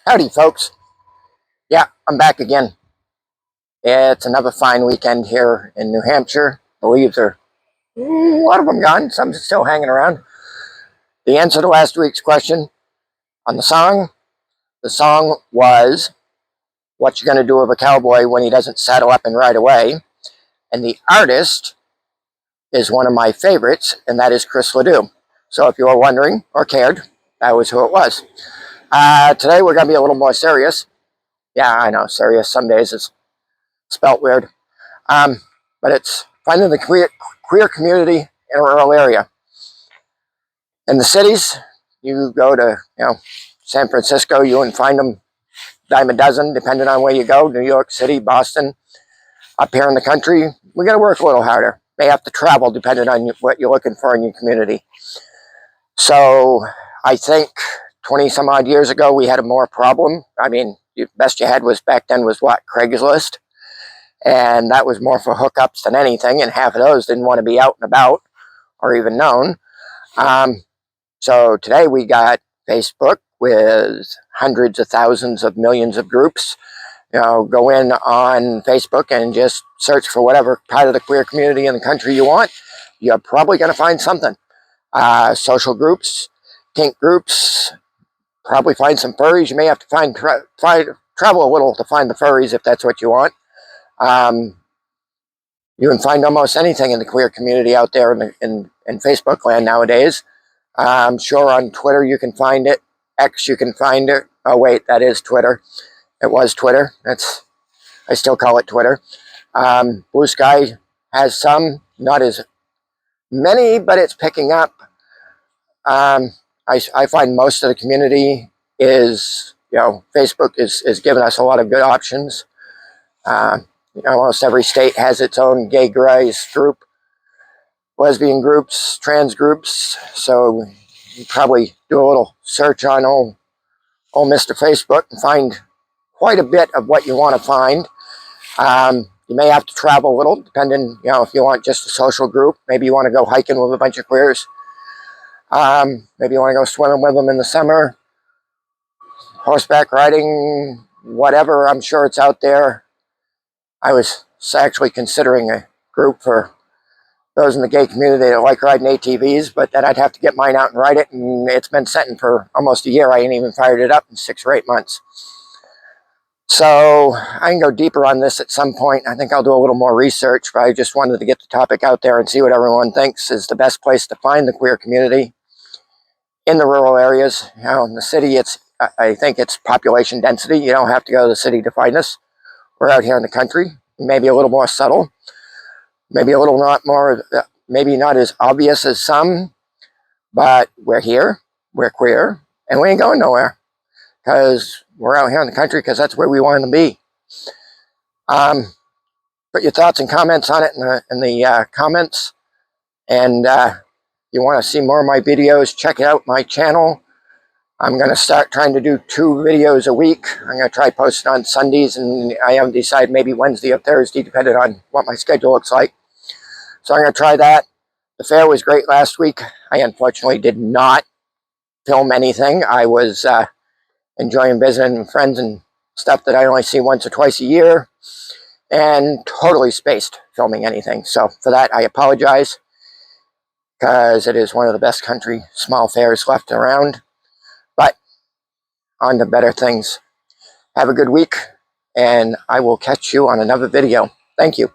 Howdy, folks. Yeah, I'm back again. It's another fine weekend here in New Hampshire. The leaves are a lot of them gone, some still hanging around. The answer to last week's question on the song was "What You Gonna Do with a Cowboy When He Doesn't Saddle Up and Ride Away," and the artist is one of my favorites, and that is Chris Ledoux. So if you were wondering or cared, that was who it was. Today we're gonna be a little more serious. Yeah, I know, serious. Some days it's spelt weird. But it's finding the queer community in a rural area. In the cities, you go to San Francisco, you wouldn't find them dime a dozen, depending on where you go. New York City, Boston. Up here in the country, we got to work a little harder. May have to travel depending on what you're looking for in your community. So I think 20 some odd years ago, we had a more problem. I mean, the best you had was back then was what, Craigslist? And that was more for hookups than anything, and half of those didn't want to be out and about or even known. So today we got Facebook with hundreds of thousands of millions of groups. Go in on Facebook and just search for whatever part of the queer community in the country you want. You're probably going to find something. Social groups, kink groups, probably find some furries. You may have to travel a little to find the furries if that's what you want. You can find almost anything in the queer community out there in Facebook land nowadays. I'm sure on Twitter you can find it. X you can find it. Oh wait, that is Twitter. It was Twitter. I still call it Twitter. Blue Sky has some, not as many, but it's picking up. I find most of the community is, Facebook is giving us a lot of good options. Almost every state has its own gay guys group, lesbian groups, trans groups. So you probably do a little search on old Mr. Facebook and find quite a bit of what you want to find. You may have to travel a little, depending, if you want just a social group. Maybe you want to go hiking with a bunch of queers. Maybe you want to go swimming with them in the summer, horseback riding, whatever. I'm sure it's out there. I was actually considering a group for those in the gay community that like riding ATVs, but then I'd have to get mine out and ride it, and it's been sitting for almost a year. I ain't even fired it up in 6 or 8 months. So I can go deeper on this at some point. I think I'll do a little more research, but I just wanted to get the topic out there and see what everyone thinks is the best place to find the queer community in the rural areas. In the city, I think it's population density. You don't have to go to the city to find us. We're out here in the country, maybe a little more subtle, maybe a little maybe not as obvious as some, but we're here, we're queer, and we ain't going nowhere because we're out here in the country because that's where we want to be. Put your thoughts and comments on it in the comments, and you want to see more of my videos, check out my channel. I'm going to start trying to do 2 videos a week. I'm going to try posting on Sundays, and I haven't decided, maybe Wednesday or Thursday, depending on what my schedule looks like. So I'm going to try that. The fair was great last week. I unfortunately did not film anything. I was enjoying visiting friends and stuff that I only see once or twice a year, and totally spaced filming anything. So for that, I apologize, because it is one of the best country small fairs left around. But on to better things. Have a good week, and I will catch you on another video. Thank you.